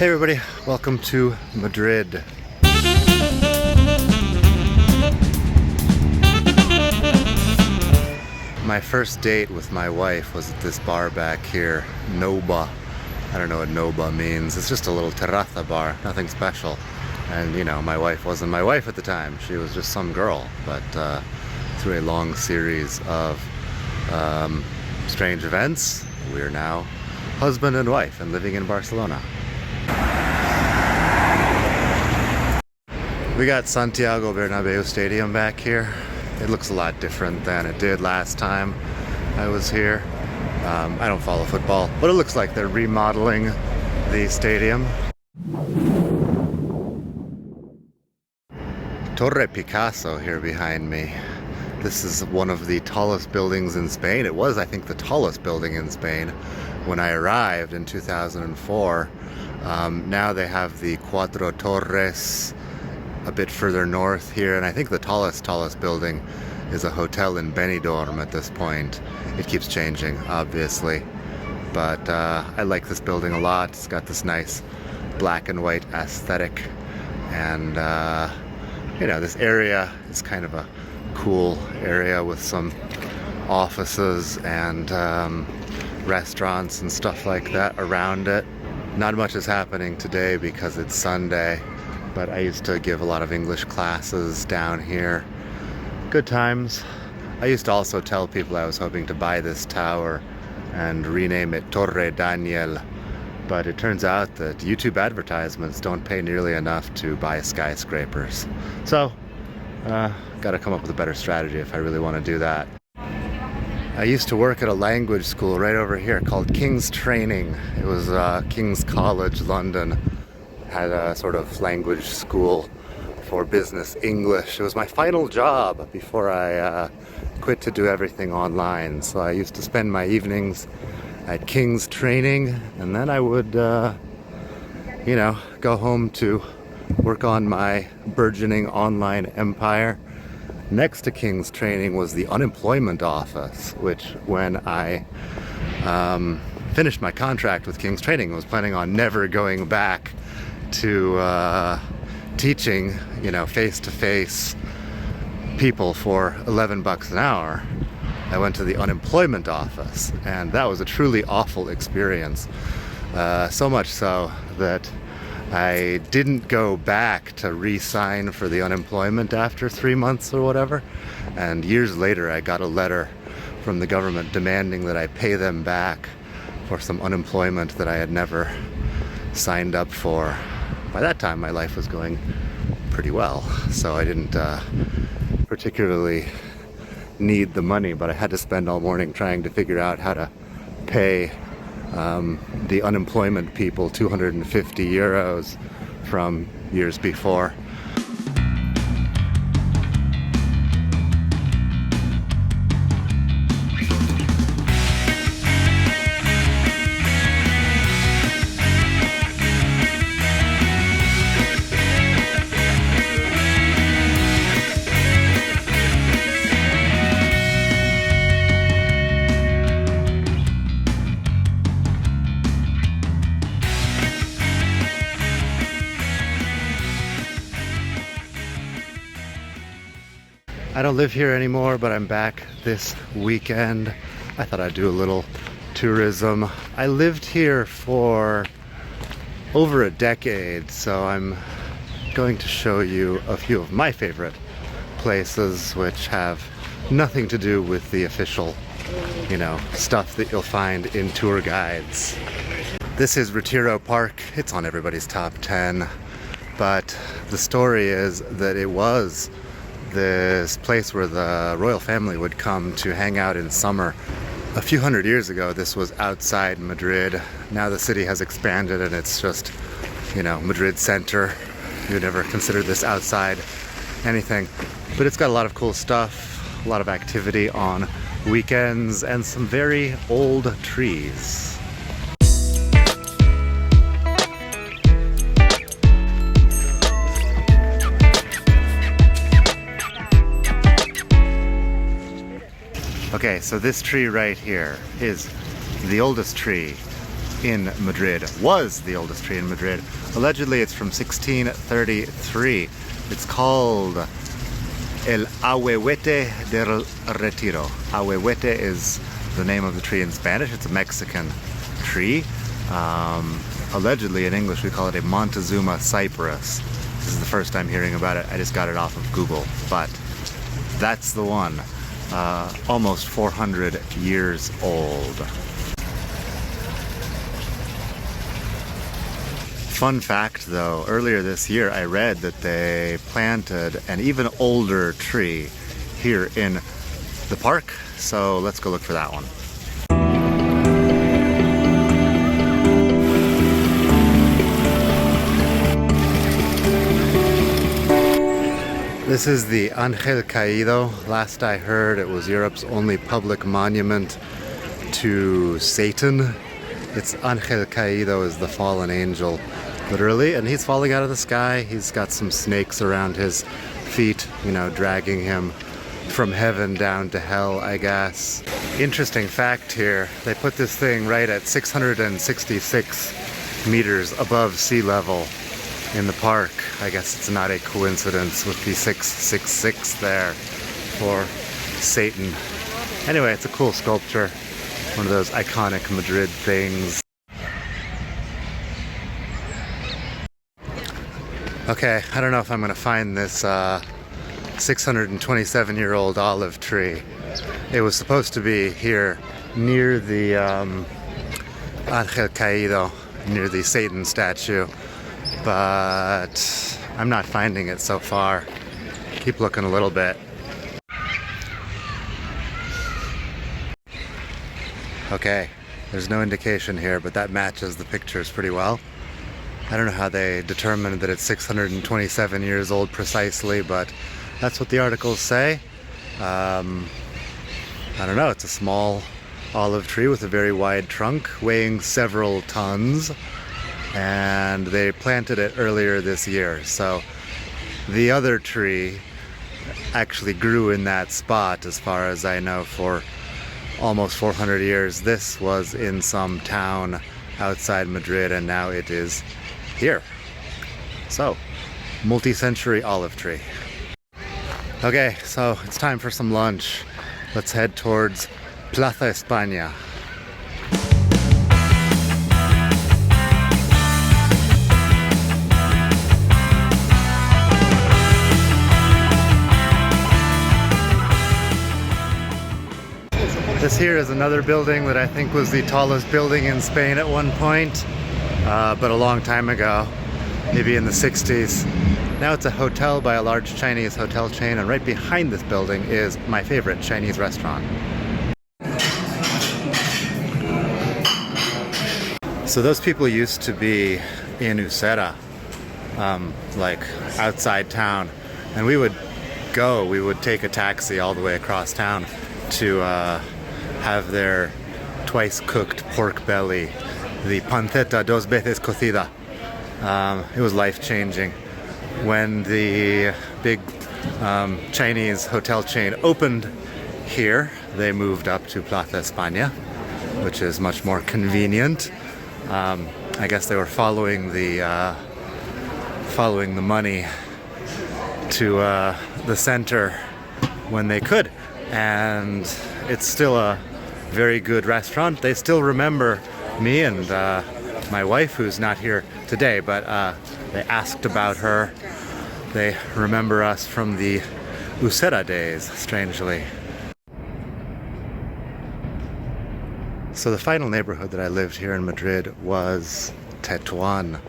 Hey everybody, welcome to Madrid. My first date with my wife was at this bar back here, Noba. I don't know what Noba means. It's just a little terraza bar, nothing special. And you know, my wife wasn't my wife at the time. She was just some girl. But through a long series of strange events, we are now husband and wife and living in Barcelona. We got Santiago Bernabe Stadium back here. It looks a lot different than it did last time I was here. I don't follow football, but it looks like they're remodeling the stadium. Torre Picasso here behind me. This is one of the tallest buildings in Spain. It was, I think, the tallest building in Spain when I arrived in 2004. Now they have the Cuatro Torres a bit further north here, and I think the tallest building is a hotel in Benidorm at this point. It keeps changing, obviously, but I like this building a lot. It's got this nice black and white aesthetic, and you know, this area is kind of a cool area with some offices and restaurants and stuff like that around it. Not much is happening today because it's Sunday, but I used to give a lot of English classes down here. Good times. I used to also tell people I was hoping to buy this tower and rename it Torre Daniel, but it turns out that YouTube advertisements don't pay nearly enough to buy skyscrapers. So, gotta come up with a better strategy if I really want to do that. I used to work at a language school right over here called King's Training. It was King's College London. Had a sort of language school for business English. It was my final job before I quit to do everything online. So I used to spend my evenings at King's Training, and then I would, you know, go home to work on my burgeoning online empire. Next to King's Training was the unemployment office, which when I finished my contract with King's Training, I was planning on never going back to teaching, you know, face-to-face people for 11 bucks an hour. I went to the unemployment office, and that was a truly awful experience. So much so that I didn't go back to re-sign for the unemployment after 3 months or whatever. And years later, I got a letter from the government demanding that I pay them back for some unemployment that I had never signed up for. By that time, my life was going pretty well, so I didn't particularly need the money, but I had to spend all morning trying to figure out how to pay the unemployment people 250 euros from years before. I don't live here anymore, but I'm back this weekend. I thought I'd do a little tourism. I lived here for over a decade, so I'm going to show you a few of my favorite places which have nothing to do with the official, you know, stuff that you'll find in tour guides. This is Retiro Park. It's on everybody's top 10, but the story is that it was this place where the royal family would come to hang out in summer. A few hundred years ago, this was outside Madrid. Now the city has expanded and it's just, you know, Madrid center. You would never consider this outside anything. But it's got a lot of cool stuff, a lot of activity on weekends, and some very old trees. Okay, so this tree right here is the oldest tree in Madrid. Was the oldest tree in Madrid. Allegedly it's from 1633. It's called El Ahuehuete del Retiro. Ahuehuete is the name of the tree in Spanish. It's a Mexican tree. Allegedly in English we call it a Montezuma cypress. This is the first time hearing about it. I just got it off of Google, but that's the one. Almost 400 years old. Fun fact though, earlier this year I read that they planted an even older tree here in the park, so let's go look for that one. This is the Ángel Caído. Last I heard it was Europe's only public monument to Satan. It's Ángel Caído is the fallen angel, literally, and he's falling out of the sky. He's got some snakes around his feet, you know, dragging him from heaven down to hell, I guess. Interesting fact here, they put this thing right at 666 meters above sea level in the park. I guess it's not a coincidence with the 666 there for Satan. Anyway, it's a cool sculpture. One of those iconic Madrid things. Okay, I don't know if I'm gonna find this 627-year-old olive tree. It was supposed to be here near the Ángel Caído, near the Satan statue, but I'm not finding it so far. Keep looking a little bit. Okay, there's no indication here, but that matches the pictures pretty well. I don't know how they determined that it's 627 years old precisely, but that's what the articles say. I don't know, it's a small olive tree with a very wide trunk, weighing several tons, and they planted it earlier this year. So the other tree actually grew in that spot, as far as I know, for almost 400 years. This was in some town outside Madrid, and now it is here. So, multi-century olive tree. Okay, so it's time for some lunch. Let's head towards Plaza Espaa. This here is another building that I think was the tallest building in Spain at one point, but a long time ago, maybe in the 60s. Now it's a hotel by a large Chinese hotel chain, and right behind this building is my favorite Chinese restaurant. So those people used to be in Usera, like outside town, and we would take a taxi all the way across town to have their twice cooked pork belly, the panceta dos veces cocida. It was life-changing. When the big Chinese hotel chain opened here, they moved up to Plaza Espaa, which is much more convenient. I guess they were following the money to the center when they could, and it's still a very good restaurant. They still remember me and my wife, who's not here today, but they asked about her. They remember us from the Usera days, strangely. So the final neighborhood that I lived here in Madrid was Tetan.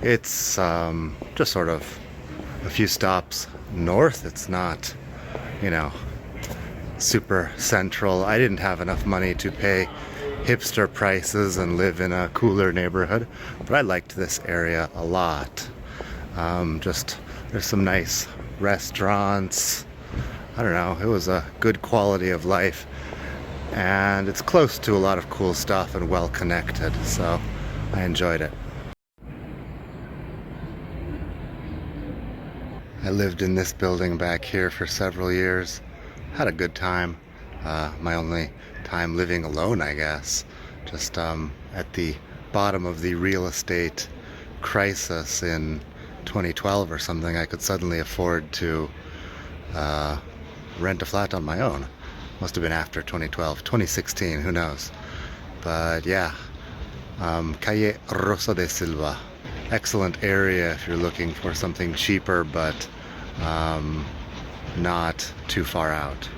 It's just sort of a few stops north. It's not, you know, super central. I didn't have enough money to pay hipster prices and live in a cooler neighborhood, but I liked this area a lot. Just there's some nice restaurants. I don't know, it was a good quality of life, and it's close to a lot of cool stuff and well connected, so I enjoyed it. I lived in this building back here for several years. Had a good time. My only time living alone, I guess. Just at the bottom of the real estate crisis in 2012 or something, I could suddenly afford to rent a flat on my own. Must have been after 2012, 2016, who knows. But yeah, Calle Rosa de Silva. Excellent area if you're looking for something cheaper, but not too far out.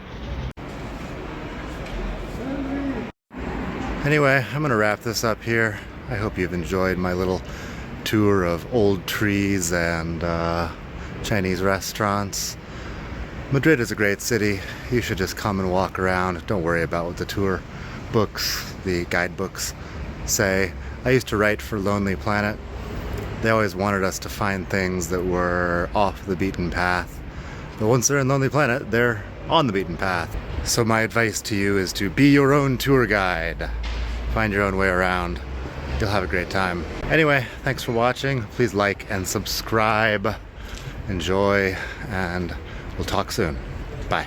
Anyway, I'm gonna wrap this up here. I hope you've enjoyed my little tour of old trees and Chinese restaurants. Madrid is a great city. You should just come and walk around. Don't worry about what the tour books, the guidebooks say. I used to write for Lonely Planet. They always wanted us to find things that were off the beaten path. But once they're in Lonely Planet, they're on the beaten path. So my advice to you is to be your own tour guide. Find your own way around. You'll have a great time. Anyway, thanks for watching. Please like and subscribe. Enjoy, and we'll talk soon. Bye.